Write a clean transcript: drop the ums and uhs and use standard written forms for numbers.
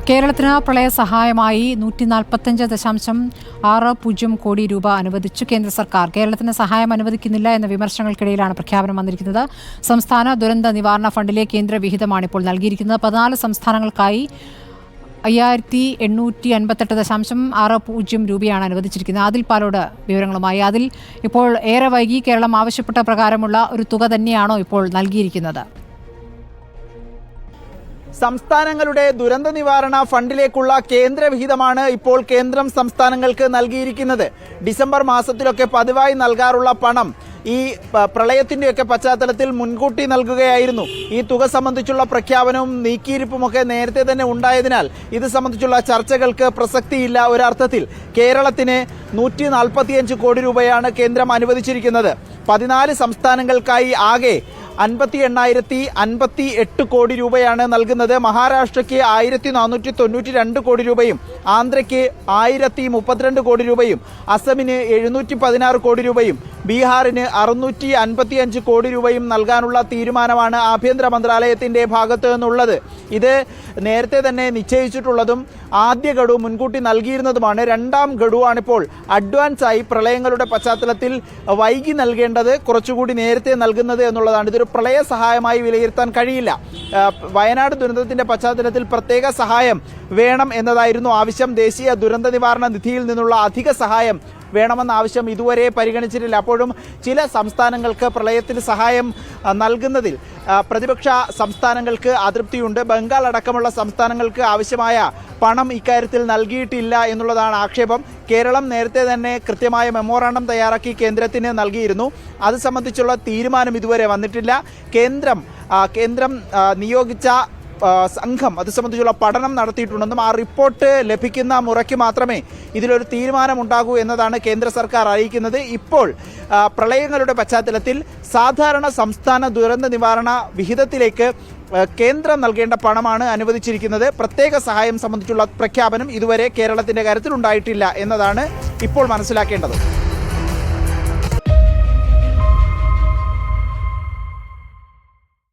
കേരളത്തിന് പ്രളയ സഹായമായി 145.60 കോടി രൂപ അനുവദിച്ചു കേന്ദ്ര സർക്കാർ. കേരളത്തിന് സഹായം അനുവദിക്കുന്നില്ല എന്ന വിമർശനങ്ങൾക്കിടയിലാണ് പ്രഖ്യാപനം വന്നിരിക്കുന്നത്. സംസ്ഥാന ദുരന്ത നിവാരണ ഫണ്ടിലെ കേന്ദ്ര വിഹിതമാണ് ഇപ്പോൾ നൽകിയിരിക്കുന്നത്. 14 സംസ്ഥാനങ്ങൾക്കായി 5858.60 രൂപയാണ് അനുവദിച്ചിരിക്കുന്നത്. ആദിൽ പാലോട് വിവരങ്ങളുമായി. അതിൽ ഇപ്പോൾ ഏറെ വൈകി കേരളം ആവശ്യപ്പെട്ട പ്രകാരമുള്ള ഒരു തുക തന്നെയാണോ ഇപ്പോൾ നൽകിയിരിക്കുന്നത്? സംസ്ഥാനങ്ങളുടെ ദുരന്ത നിവാരണ ഫണ്ടിലേക്കുള്ള കേന്ദ്ര വിഹിതമാണ് ഇപ്പോൾ കേന്ദ്രം സംസ്ഥാനങ്ങൾക്ക് നൽകിയിരിക്കുന്നത്. ഡിസംബർ മാസത്തിലൊക്കെ പതിവായി നൽകാറുള്ള പണം ഈ പ്രളയത്തിൻ്റെയൊക്കെ പശ്ചാത്തലത്തിൽ മുൻകൂട്ടി നൽകുകയായിരുന്നു. ഈ തുക സംബന്ധിച്ചുള്ള പ്രഖ്യാപനവും നീക്കിയിരിപ്പുമൊക്കെ നേരത്തെ തന്നെ ഉണ്ടായതിനാൽ ഇത് സംബന്ധിച്ചുള്ള ചർച്ചകൾക്ക് പ്രസക്തിയില്ല. ഒരർത്ഥത്തിൽ കേരളത്തിന് 145 കോടി രൂപയാണ് കേന്ദ്രം അനുവദിച്ചിരിക്കുന്നത്. 14 സംസ്ഥാനങ്ങൾക്കായി ആകെ 58,058 കോടി രൂപയാണ് നൽകുന്നത്. മഹാരാഷ്ട്രയ്ക്ക് 1,492 കോടി രൂപയും ആന്ധ്രയ്ക്ക് 1,032 കോടി രൂപയും അസമിന് 716 കോടി രൂപയും ബീഹാറിന് 655 കോടി രൂപയും നൽകാനുള്ള തീരുമാനമാണ് ആഭ്യന്തര മന്ത്രാലയത്തിന്റെ ഭാഗത്തു നിന്നുള്ളത്. ഇത് നേരത്തെ തന്നെ നിശ്ചയിച്ചിട്ടുള്ളതും ആദ്യ ഗഡു മുൻകൂട്ടി നൽകിയിരുന്നതുമാണ്. രണ്ടാം ഗഡുവാണിപ്പോൾ അഡ്വാൻസായി പ്രളയങ്ങളുടെ പശ്ചാത്തലത്തിൽ വൈകി നൽകേണ്ടത് കുറച്ചുകൂടി നേരത്തെ നൽകുന്നത് എന്നുള്ളതാണ്. ഇതൊരു പ്രളയ സഹായമായി വിലയിരുത്താൻ കഴിയില്ല. വയനാട് ദുരന്തത്തിന്റെ പശ്ചാത്തലത്തിൽ പ്രത്യേക സഹായം വേണം എന്നതായിരുന്നു ആവശ്യം. ദേശീയ ദുരന്ത നിവാരണ നിധിയിൽ നിന്നുള്ള അധിക സഹായം വേണമെന്ന ആവശ്യം ഇതുവരെ പരിഗണിച്ചിട്ടില്ല. അപ്പോഴും ചില സംസ്ഥാനങ്ങൾക്ക് പ്രളയത്തിന് സഹായം നൽകുന്നതിൽ പ്രതിപക്ഷ സംസ്ഥാനങ്ങൾക്ക് അതൃപ്തിയുണ്ട്. ബംഗാൾ അടക്കമുള്ള സംസ്ഥാനങ്ങൾക്ക് ആവശ്യമായ പണം ഇക്കാര്യത്തിൽ നൽകിയിട്ടില്ല എന്നുള്ളതാണ് ആക്ഷേപം. കേരളം നേരത്തെ തന്നെ കൃത്യമായ മെമ്മോറാണ്ടം തയ്യാറാക്കി കേന്ദ്രത്തിന് നൽകിയിരുന്നു. അത് സംബന്ധിച്ചുള്ള തീരുമാനം ഇതുവരെ വന്നിട്ടില്ല. കേന്ദ്രം നിയോഗിച്ച സംഘം അത് സംബന്ധിച്ചുള്ള പഠനം നടത്തിയിട്ടുണ്ടെന്നും ആ റിപ്പോർട്ട് ലഭിക്കുന്ന മുറയ്ക്ക് മാത്രമേ ഇതിലൊരു തീരുമാനമുണ്ടാകൂ എന്നതാണ് കേന്ദ്ര സർക്കാർ അറിയിക്കുന്നത്. ഇപ്പോൾ പ്രളയങ്ങളുടെ പശ്ചാത്തലത്തിൽ സാധാരണ സംസ്ഥാന ദുരന്ത നിവാരണ വിഹിതത്തിലേക്ക് കേന്ദ്രം നൽകേണ്ട പണമാണ് അനുവദിച്ചിരിക്കുന്നത്. പ്രത്യേക സഹായം സംബന്ധിച്ചുള്ള പ്രഖ്യാപനം ഇതുവരെ കേരളത്തിന്റെ കാര്യത്തിൽ ഉണ്ടായിട്ടില്ല എന്നതാണ് ഇപ്പോൾ മനസ്സിലാക്കേണ്ടത്.